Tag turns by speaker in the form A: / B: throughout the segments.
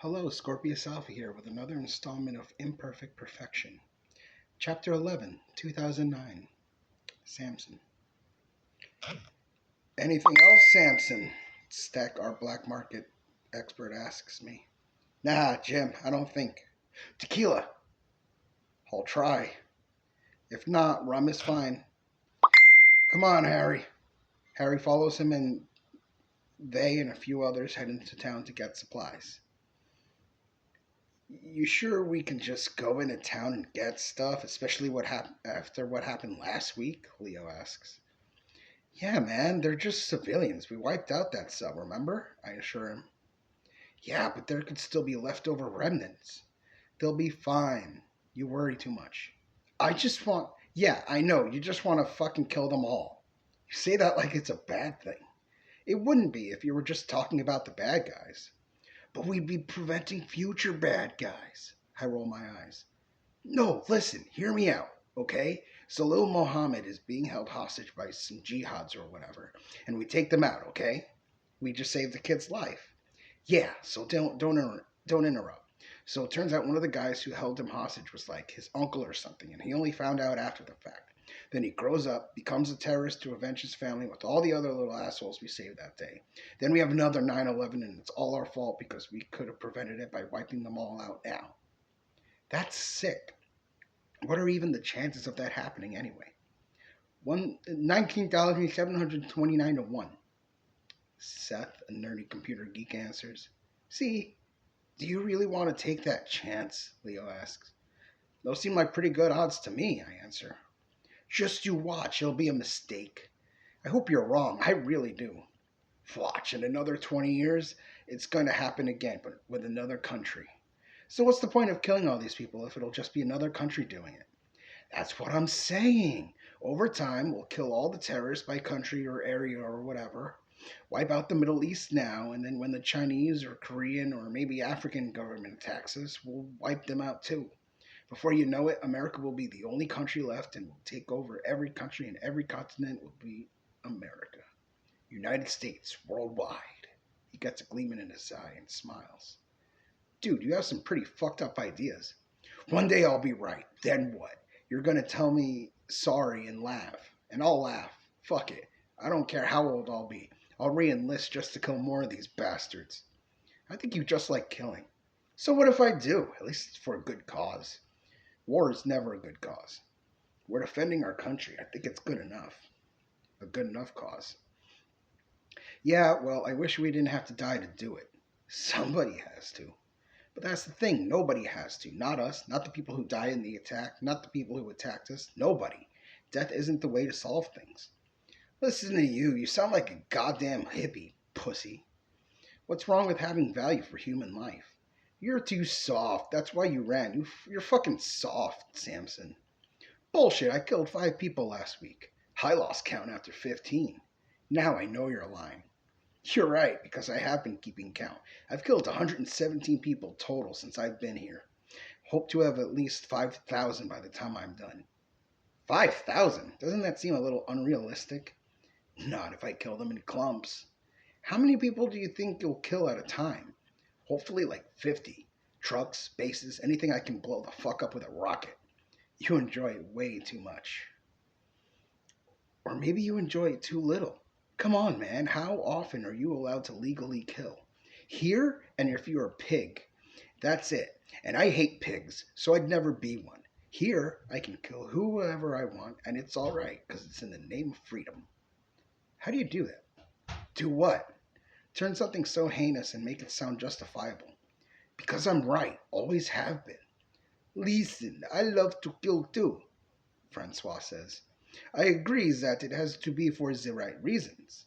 A: Hello, Scorpius Alpha here with another installment of Imperfect Perfection. Chapter 11, 2009. Samson. Anything else, Samson? Stack our black market expert asks me. Nah, Jim, I don't think. Tequila. I'll try. If not, rum is fine. Come on, Harry. Harry follows him and they and a few others head into town to get supplies. You sure we can just go into town and get stuff, especially after what happened last week? Leo asks. Yeah, man, they're just civilians. We wiped out that cell, remember? I assure him. Yeah, but there could still be leftover remnants. They'll be fine. You worry too much. I just want. Yeah, I know. You just want to fucking kill them all. You say that like it's a bad thing. It wouldn't be if you were just talking about the bad guys. But we'd be preventing future bad guys. I roll my eyes. No, listen, hear me out, okay? So little Mohammed is being held hostage by some jihads or whatever, and we take them out, okay? We just save the kid's life. Yeah, so don't interrupt. So it turns out one of the guys who held him hostage was like his uncle or something, and he only found out after the fact. Then he grows up, becomes a terrorist to avenge his family with all the other little assholes we saved that day. Then we have another 9/11, and it's all our fault because we could have prevented it by wiping them all out now. That's sick. What are even the chances of that happening anyway? 19,729 to 1. Seth, a nerdy computer geek, answers. See, do you really want to take that chance? Leo asks. Those seem like pretty good odds to me, I answer. Just you watch, it'll be a mistake. I hope you're wrong, I really do. Watch, in another 20 years, it's going to happen again, but with another country. So what's the point of killing all these people if it'll just be another country doing it? That's what I'm saying. Over time, we'll kill all the terrorists by country or area or whatever, wipe out the Middle East now, and then when the Chinese or Korean or maybe African government attacks us, we'll wipe them out too. Before you know it, America will be the only country left and will take over every country and every continent will be America. United States, worldwide. He gets a gleaming in his eye and smiles. Dude, you have some pretty fucked up ideas. One day I'll be right. Then what? You're gonna tell me sorry and laugh. And I'll laugh. Fuck it. I don't care how old I'll be. I'll re-enlist just to kill more of these bastards. I think you just like killing. So what if I do? At least it's for a good cause. War is never a good cause. We're defending our country. I think it's good enough. A good enough cause. Yeah, well, I wish we didn't have to die to do it. Somebody has to. But that's the thing, nobody has to. Not us, not the people who died in the attack, not the people who attacked us. Nobody. Death isn't the way to solve things. Listen to you, you sound like a goddamn hippie, pussy. What's wrong with having value for human life? You're too soft, that's why you ran. You're fucking soft, Samson. Bullshit, I killed 5 people last week. I lost count after 15. Now I know you're lying. You're right, because I have been keeping count. I've killed 117 people total since I've been here. Hope to have at least 5,000 by the time I'm done. 5,000? Doesn't that seem a little unrealistic? Not if I kill them in clumps. How many people do you think you'll kill at a time? Hopefully like 50. Trucks, bases, anything I can blow the fuck up with a rocket. You enjoy it way too much. Or maybe you enjoy it too little. Come on, man, how often are you allowed to legally kill? Here, and if you're a pig. That's it. And I hate pigs, so I'd never be one. Here, I can kill whoever I want, and it's alright, because it's in the name of freedom. How do you do that? Do what? Turn something so heinous and make it sound justifiable. Because I'm right, always have been. Listen, I love to kill too, Francois says. I agree that it has to be for the right reasons.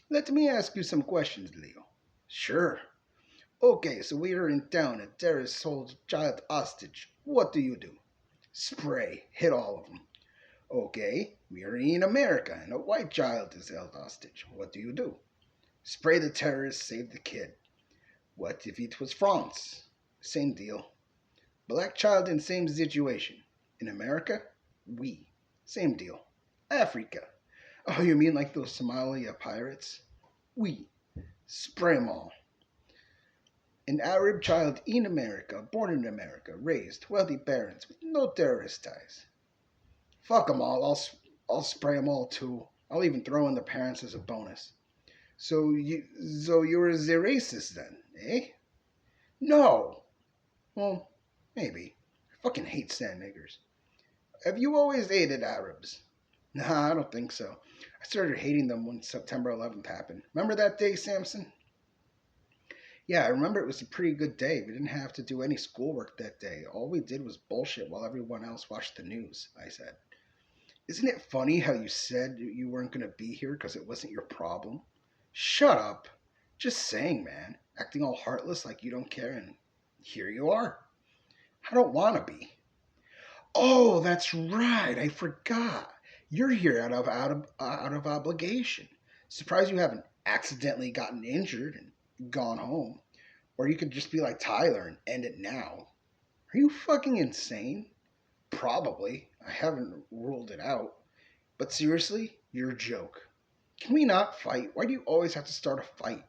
A: Let me ask you some questions, Leo. Sure. Okay, so we are in town. A terrorist holds a child hostage. What do you do? Spray. Hit all of them. Okay, we are in America and a white child is held hostage. What do you do? Spray the terrorist, save the kid. What if it was France? Same deal. Black child in same situation. In America? We. Same deal. Africa. Oh, you mean like those Somalia pirates? We. Spray 'em all. An Arab child in America, born in America, raised wealthy parents with no terrorist ties. Fuck 'em all. I'll spray 'em all too. I'll even throw in the parents as a bonus. So you're a racist then, eh? No. Well, maybe. I fucking hate sand niggers. Have you always hated Arabs? Nah, I don't think so. I started hating them when September 11th happened. Remember that day, Samson? Yeah, I remember it was a pretty good day. We didn't have to do any schoolwork that day. All we did was bullshit while everyone else watched the news, I said. Isn't it funny how you said you weren't going to be here because it wasn't your problem? Shut up. Just saying, man. Acting all heartless like you don't care, and here you are. I don't want to be. Oh, that's right. I forgot. You're here out of obligation. Surprised you haven't accidentally gotten injured and gone home. Or you could just be like Tyler and end it now. Are you fucking insane? Probably. I haven't ruled it out. But seriously, you're a joke. Can we not fight? Why do you always have to start a fight?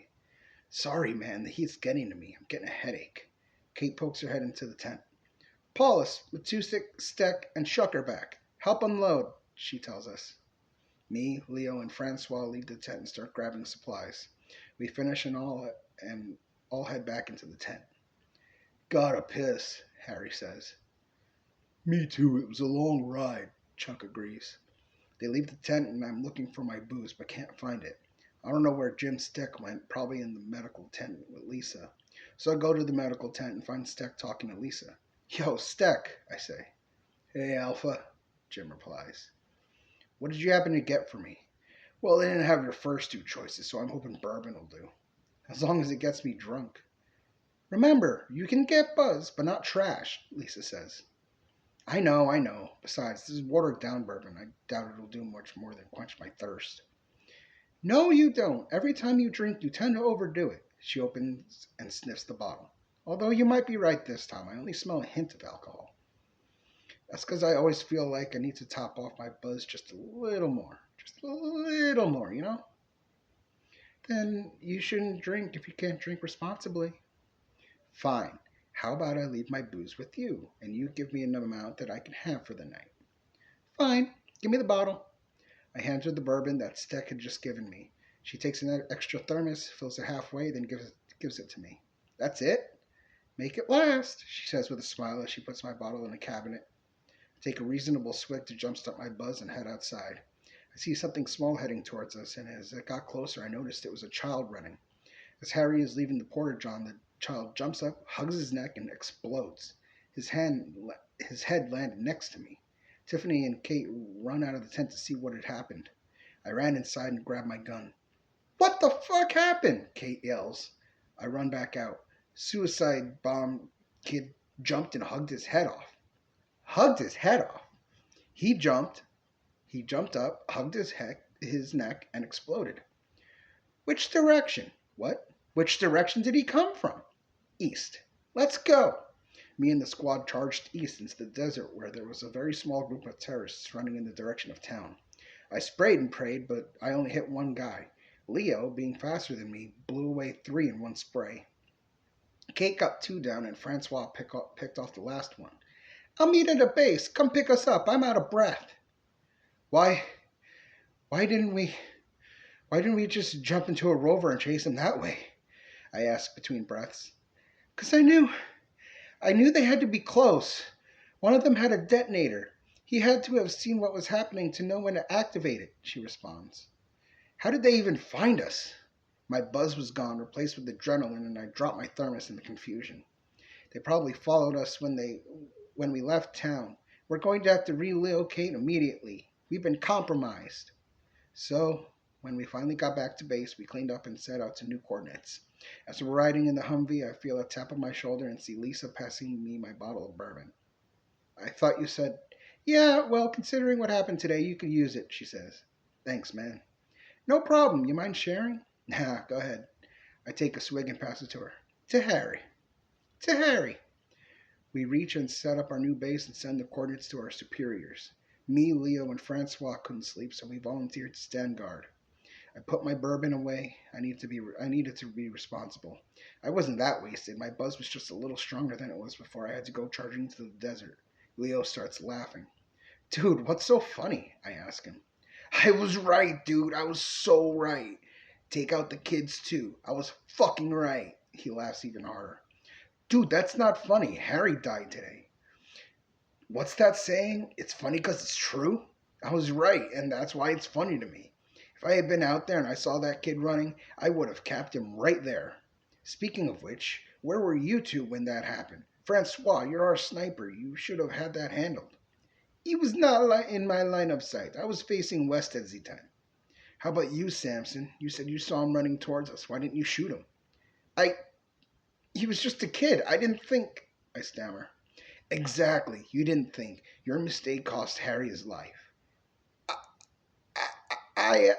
A: Sorry, man, the heat's getting to me. I'm getting a headache. Kate pokes her head into the tent. Paulus, with two stick and shucker back. Help unload, she tells us. Me, Leo, and Francois leave the tent and start grabbing supplies. We finish and all head back into the tent. Gotta piss, Harry says. Me too, it was a long ride, Chuck agrees. They leave the tent and I'm looking for my booze but can't find it. I don't know where Jim Steck went, probably in the medical tent with Lisa. So I go to the medical tent and find Steck talking to Lisa. Yo, Steck, I say. Hey, Alpha, Jim replies. What did you happen to get for me? Well, they didn't have your first two choices, so I'm hoping bourbon will do. As long as it gets me drunk. Remember, you can get buzz, but not trash, Lisa says. I know, I know. Besides, this is watered down bourbon. I doubt it'll do much more than quench my thirst. No, you don't. Every time you drink, you tend to overdo it. She opens and sniffs the bottle. Although you might be right this time. I only smell a hint of alcohol. That's because I always feel like I need to top off my buzz just a little more. Just a little more, you know? Then you shouldn't drink if you can't drink responsibly. Fine. How about I leave my booze with you, and you give me an amount that I can have for the night? Fine. Give me the bottle. I hand her the bourbon that Steck had just given me. She takes an extra thermos, fills it halfway, then gives it to me. That's it? Make it last, she says with a smile as she puts my bottle in a cabinet. I take a reasonable swig to jumpstart my buzz and head outside. I see something small heading towards us, and as it got closer, I noticed it was a child running. As Harry is leaving the porta-john, the child jumps up, hugs his neck, and explodes. His head landed next to me. Tiffany and Kate run out of the tent to see what had happened. I ran inside and grabbed my gun. What the fuck happened? Kate yells. I run back out. Suicide bomb kid jumped and hugged his head off. Hugged his head off? He jumped up, hugged his neck, and exploded. Which direction? What? Which direction did he come from? East. Let's go. Me and the squad charged east into the desert where there was a very small group of terrorists running in the direction of town. I sprayed and prayed, but I only hit one guy. Leo, being faster than me, blew away 3 in one spray. Kate got 2 down and Francois picked off the last one. I'll meet at a base. Come pick us up. I'm out of breath. Why didn't we just jump into a rover and chase him that way? I asked between breaths. 'Cause I knew they had to be close. One of them had a detonator. He had to have seen what was happening to know when to activate it, she responds. How did they even find us? My buzz was gone, replaced with adrenaline, and I dropped my thermos in the confusion. They probably followed us when we left town. We're going to have to relocate immediately. We've been compromised. So, when we finally got back to base, we cleaned up and set out to new coordinates. As we're riding in the Humvee, I feel a tap on my shoulder and see Lisa passing me my bottle of bourbon. I thought you said, yeah, well, considering what happened today, you could use it, she says. Thanks, man. No problem. You mind sharing? Nah, go ahead. I take a swig and pass it to her. To Harry. To Harry. We reach and set up our new base and send the coordinates to our superiors. Me, Leo, and Francois couldn't sleep, so we volunteered to stand guard. I put my bourbon away. I needed to be responsible. I wasn't that wasted. My buzz was just a little stronger than it was before I had to go charging into the desert. Leo starts laughing. Dude, what's so funny? I ask him. I was right, dude. I was so right. Take out the kids too. I was fucking right. He laughs even harder. Dude, that's not funny. Harry died today. What's that saying? It's funny because it's true? I was right, and that's why it's funny to me. If I had been out there and I saw that kid running, I would have capped him right there. Speaking of which, where were you two when that happened? Francois, you're our sniper. You should have had that handled. He was not in my line of sight. I was facing west at the time. How about you, Samson? You said you saw him running towards us. Why didn't you shoot him? I. He was just a kid. I didn't think. I stammer. Exactly. You didn't think. Your mistake cost Harry his life. I.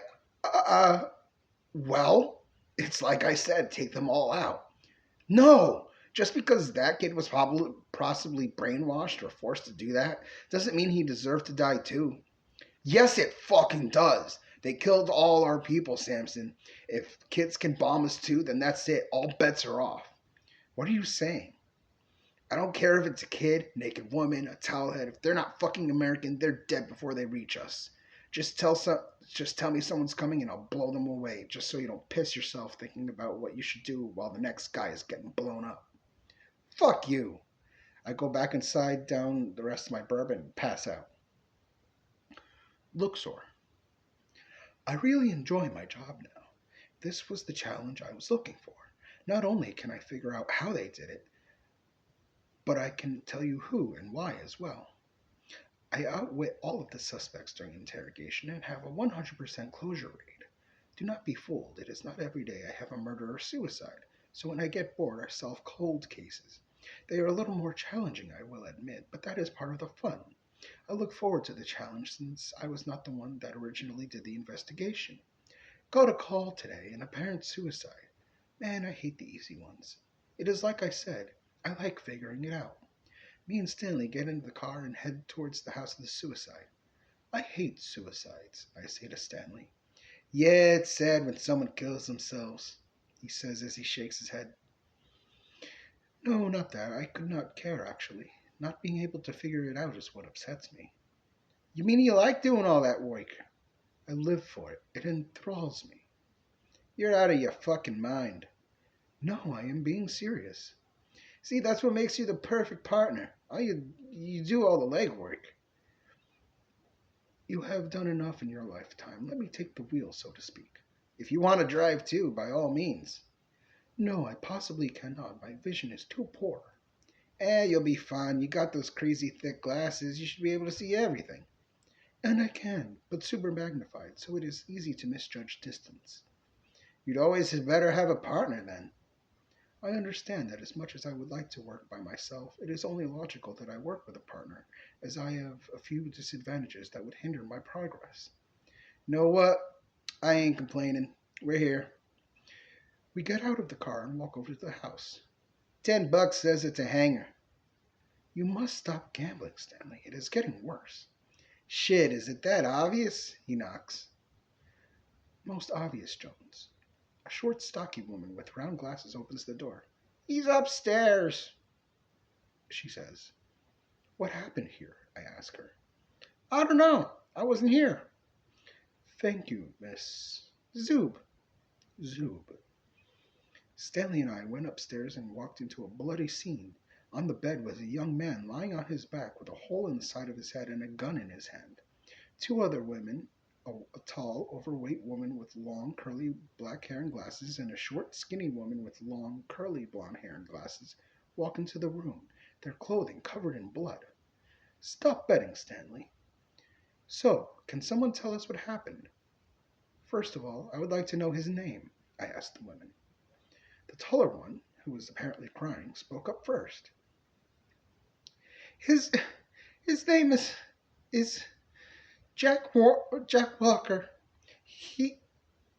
A: Well, it's like I said, take them all out. No! Just because that kid was probably possibly brainwashed or forced to do that doesn't mean he deserved to die too. Yes, it fucking does. They killed all our people, Samson. If kids can bomb us too, then that's it. All bets are off. What are you saying? I don't care if it's a kid, naked woman, a towelhead. If they're not fucking American, they're dead before they reach us. Just tell some, just tell me someone's coming and I'll blow them away, just so you don't piss yourself thinking about what you should do while the next guy is getting blown up. Fuck you. I go back inside, down the rest of my bourbon, and pass out. Luxor. I really enjoy my job now. This was the challenge I was looking for. Not only can I figure out how they did it, but I can tell you who and why as well. I outwit all of the suspects during interrogation and have a 100% closure rate. Do not be fooled, it is not every day I have a murder or suicide, so when I get bored I solve cold cases. They are a little more challenging, I will admit, but that is part of the fun. I look forward to the challenge since I was not the one that originally did the investigation. Got a call today, an apparent suicide. Man, I hate the easy ones. It is like I said, I like figuring it out. Me and Stanley get into the car and head towards the house of the suicide. I hate suicides, I say to Stanley. Yeah, it's sad when someone kills themselves, he says as he shakes his head. No, not that. I could not care, actually. Not being able to figure it out is what upsets me. You mean you like doing all that work? I live for it. It enthralls me. You're out of your fucking mind. No, I am being serious. See, that's what makes you the perfect partner. You do all the legwork. You have done enough in your lifetime. Let me take the wheel, so to speak. If you want to drive too, by all means. No, I possibly cannot. My vision is too poor. You'll be fine. You got those crazy thick glasses. You should be able to see everything. And I can, but super magnified, so it is easy to misjudge distance. You'd always better have a partner then. I understand that as much as I would like to work by myself, it is only logical that I work with a partner, as I have a few disadvantages that would hinder my progress. Know what? I ain't complaining. We're here. We get out of the car and walk over to the house. $10 says it's a hangar. You must stop gambling, Stanley. It is getting worse. Shit, is it that obvious? He knocks. Most obvious, Jones. A short, stocky woman with round glasses opens the door. He's upstairs, she says. What happened here? I ask her. I don't know. I wasn't here. Thank you, Miss Zoob. Zoob. Stanley and I went upstairs and walked into a bloody scene. On the bed was a young man lying on his back with a hole in the side of his head and a gun in his hand. Two other women, a tall, overweight woman with long, curly black hair and glasses, and a short, skinny woman with long, curly blonde hair and glasses, walk into the room, their clothing covered in blood. Stop betting, Stanley. So, can someone tell us what happened? First of all, I would like to know his name, I asked the women. The taller one, who was apparently crying, spoke up first. His name is Jack Walker. He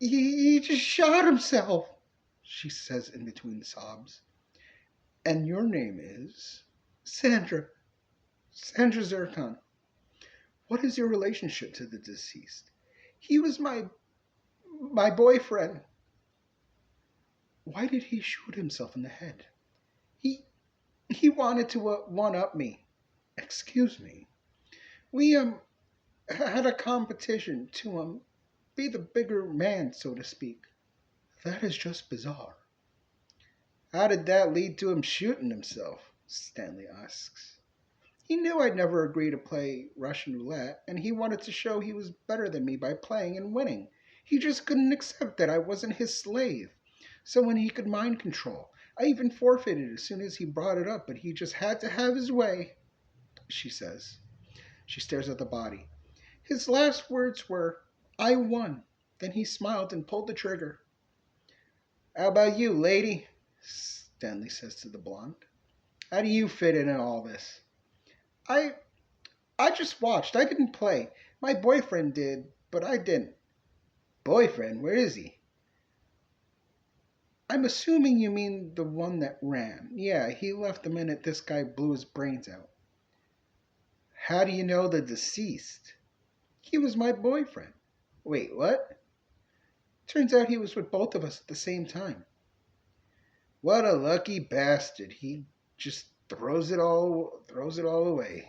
A: just shot himself, she says in between sobs. And your name is? Sandra Zircon. What is your relationship to the deceased? He was my My boyfriend. Why did he shoot himself in the head? He he wanted to one up me. Excuse me. We had a competition to be the bigger man, so to speak. That is just bizarre. How did that lead to him shooting himself? Stanley asks. He knew I'd never agree to play Russian roulette, and he wanted to show he was better than me by playing and winning. He just couldn't accept that I wasn't his slave. So when he could mind control, I even forfeited as soon as he brought it up, but he just had to have his way, she says. She stares at the body. His last words were, I won. Then he smiled and pulled the trigger. How about you, lady? Stanley says to the blonde. How do you fit in all this? I I just watched. I didn't play. My boyfriend did, but I didn't. Boyfriend? Where is he? I'm assuming you mean the one that ran. Yeah, he left the minute this guy blew his brains out. How do you know the deceased? He was my boyfriend. Wait, what? Turns out he was with both of us at the same time. What a lucky bastard. He just throws it all away.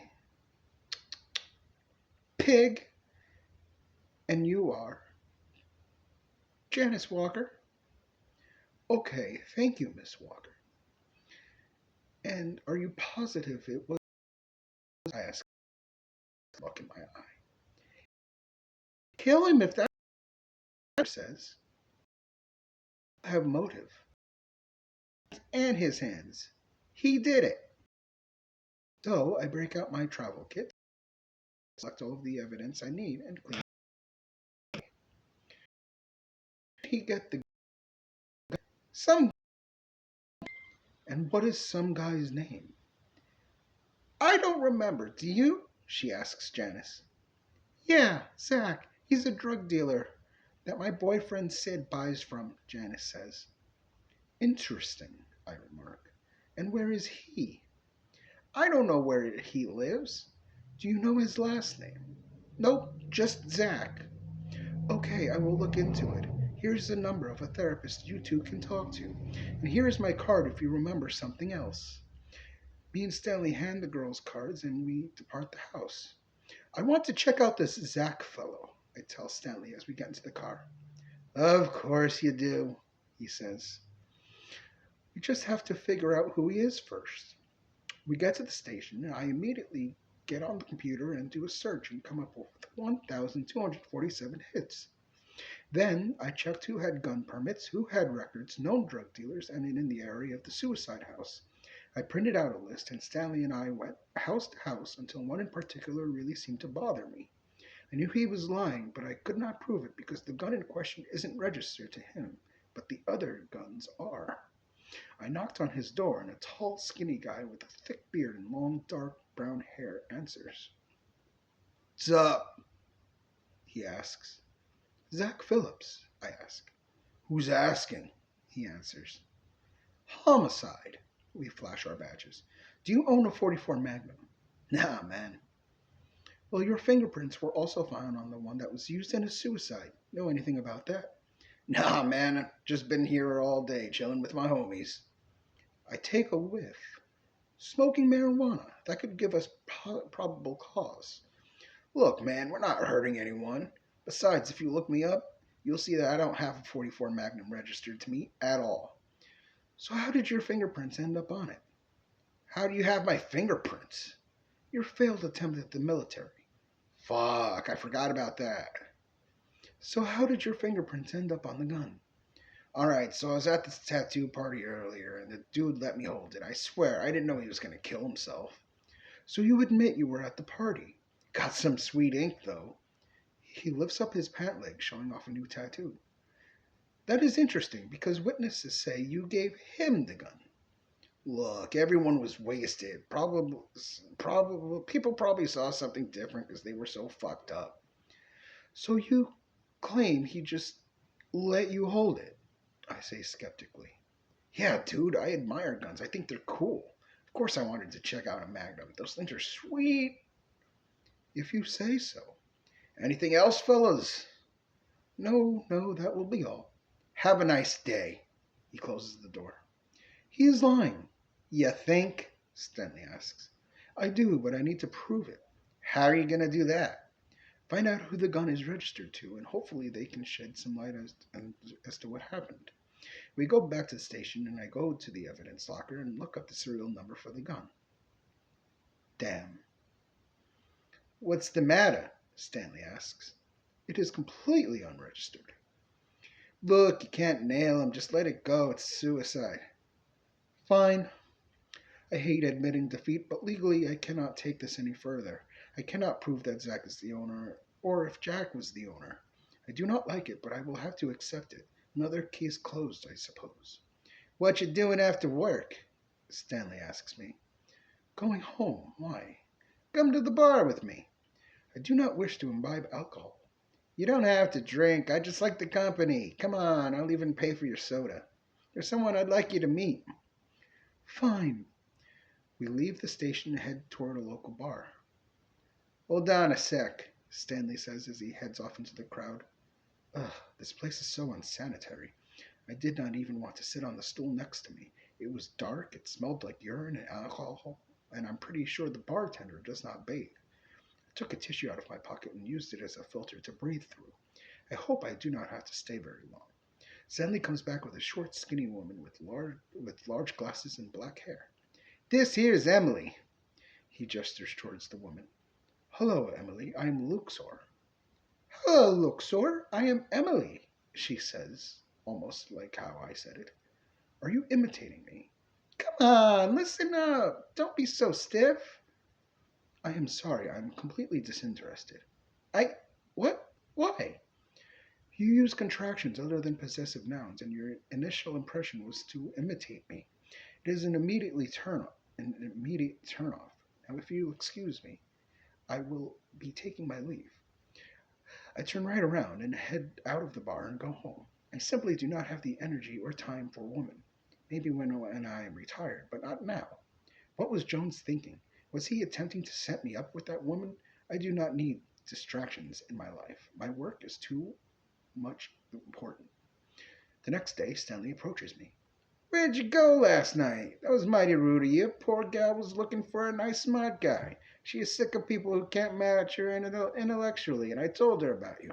A: Pig. And you are Janice Walker. Okay, thank you, Miss Walker. And are you positive it was? I asked, look in my eye. Kill him if that says. I have motive. And his hands. He did it. So I break out my travel kit, select all of the evidence I need, and clean. He get the some. And what is some guy's name? I don't remember. Do you? She asks Janice. Yeah, Zach. He's a drug dealer that my boyfriend Sid buys from, Janice says. Interesting, I remark. And where is he? I don't know where he lives. Do you know his last name? Nope, just Zach. Okay, I will look into it. Here's the number of a therapist you two can talk to. And here is my card if you remember something else. Me and Stanley hand the girls cards and we depart the house. I want to check out this Zach fellow, I tell Stanley as we get into the car. Of course you do, he says. We just have to figure out who he is first. We get to the station and I immediately get on the computer and do a search and come up with 1,247 hits. Then I checked who had gun permits, who had records, known drug dealers, and in the area of the suicide house. I printed out a list, and Stanley and I went house to house until one in particular really seemed to bother me. I knew he was lying, but I could not prove it because the gun in question isn't registered to him, but the other guns are. I knocked on his door, and a tall, skinny guy with a thick beard and long, dark brown hair answers. What's up? He asks. Zach Phillips, I ask. Who's asking? He answers. Homicide. We flash our badges. Do you own a 44 Magnum? Nah, man. Well, your fingerprints were also found on the one that was used in a suicide. Know anything about that? Nah, man. I've just been here all day, chilling with my homies. I take a whiff. Smoking marijuana. That could give us probable cause. Look, man, we're not hurting anyone. Besides, if you look me up, you'll see that I don't have a 44 Magnum registered to me at all. So how did your fingerprints end up on it? How do you have my fingerprints? Your failed attempt at the military. Fuck, I forgot about that. So how did your fingerprints end up on the gun? Alright, so I was at this tattoo party earlier, and the dude let me hold it. I swear, I didn't know he was going to kill himself. So you admit you were at the party. Got some sweet ink, though. He lifts up his pant leg, showing off a new tattoo. That is interesting, because witnesses say you gave him the gun. Look, everyone was wasted. People probably saw something different because they were so fucked up. So you claim he just let you hold it? I say skeptically. Yeah, dude, I admire guns. I think they're cool. Of course I wanted to check out a Magnum. Those things are sweet. If you say so. Anything else, fellas? No, no, that will be all. Have a nice day. He closes the door. He is lying. You think? Stanley asks. I do, but I need to prove it. How are you going to do that? Find out who the gun is registered to, and hopefully they can shed some light as to what happened. We go back to the station, and I go to the evidence locker and look up the serial number for the gun. Damn. What's the matter? Stanley asks. It is completely unregistered. Look, you can't nail him. Just let it go. It's suicide. Fine. I hate admitting defeat, but legally I cannot take this any further. I cannot prove that Zack is the owner, or if Jack was the owner. I do not like it, but I will have to accept it. Another case closed, I suppose. What you doing after work? Stanley asks me. Going home. Why? Come to the bar with me. I do not wish to imbibe alcohol. You don't have to drink. I just like the company. Come on, I'll even pay for your soda. There's someone I'd like you to meet. Fine. We leave the station and head toward a local bar. Hold on a sec, Stanley says as he heads off into the crowd. Ugh, this place is so unsanitary. I did not even want to sit on the stool next to me. It was dark, it smelled like urine and alcohol, and I'm pretty sure the bartender does not bathe. I took a tissue out of my pocket and used it as a filter to breathe through. I hope I do not have to stay very long. Stanley comes back with a short, skinny woman with large glasses and black hair. This here's Emily. He gestures towards the woman. Hello, Emily. I am Luxor. Hello, Luxor. I am Emily, she says, almost like how I said it. Are you imitating me? Come on, listen up. Don't be so stiff. I am sorry. I'm completely disinterested. I. What? Why? You use contractions other than possessive nouns, and your initial impression was to imitate me. It is an immediate turn off. Now, if you'll excuse me, I will be taking my leave. I turn right around and head out of the bar and go home. I simply do not have the energy or time for women. Maybe when I am retired, but not now. What was Jones thinking? Was he attempting to set me up with that woman? I do not need distractions in my life. My work is too much important. The next day, Stanley approaches me. Where'd you go last night? That was mighty rude of you. Poor gal was looking for a nice, smart guy. She is sick of people who can't match her intellectually, and I told her about you.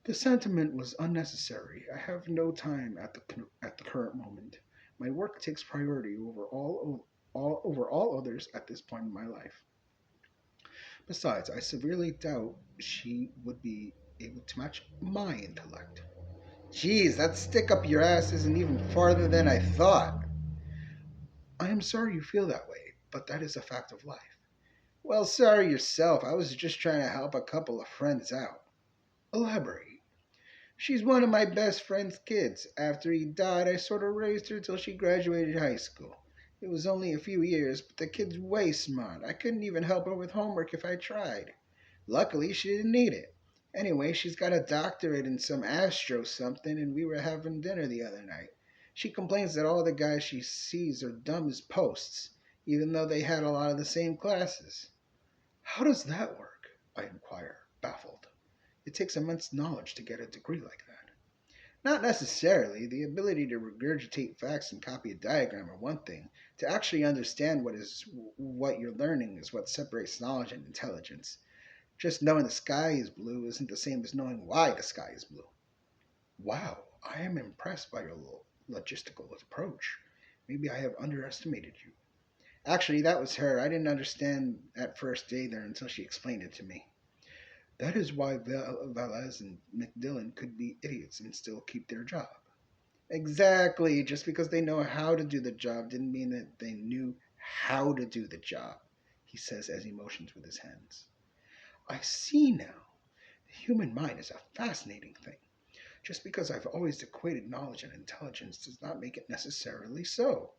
A: The sentiment was unnecessary. I have no time at the current moment. My work takes priority over all others at this point in my life. Besides, I severely doubt she would be able to match my intellect. Geez, that stick up your ass isn't even farther than I thought. I am sorry you feel that way, but that is a fact of life. Well, sorry yourself. I was just trying to help a couple of friends out. Elaborate. She's one of my best friend's kids. After he died, I sort of raised her till she graduated high school. It was only a few years, but the kid's way smart. I couldn't even help her with homework if I tried. Luckily, she didn't need it. Anyway, she's got a doctorate in some astro something, and we were having dinner the other night. She complains that all the guys she sees are dumb as posts, even though they had a lot of the same classes. How does that work? I inquire, baffled. It takes immense knowledge to get a degree like that. Not necessarily. The ability to regurgitate facts and copy a diagram are one thing. To actually understand what you're learning is what separates knowledge and intelligence. Just knowing the sky is blue isn't the same as knowing why the sky is blue. Wow, I am impressed by your logistical approach. Maybe I have underestimated you. Actually, that was her. I didn't understand at first either until she explained it to me. That is why Velez and McDillon could be idiots and still keep their job. Exactly. Just because they know how to do the job didn't mean that they knew how to do the job, he says as he motions with his hands. I see now. The human mind is a fascinating thing. Just because I've always equated knowledge and intelligence does not make it necessarily so.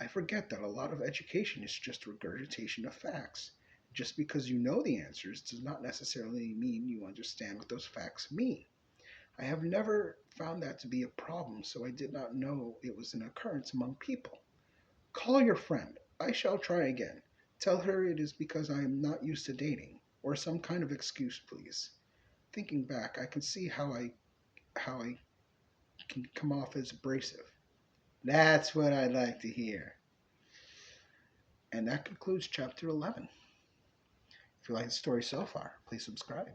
A: I forget that a lot of education is just regurgitation of facts. Just because you know the answers does not necessarily mean you understand what those facts mean. I have never found that to be a problem, so I did not know it was an occurrence among people. Call your friend. I shall try again. Tell her it is because I am not used to dating, or some kind of excuse, please. Thinking back, I can see how I how I can come off as abrasive. That's what I'd like to hear. And that concludes chapter 11. If you like the story so far, please subscribe.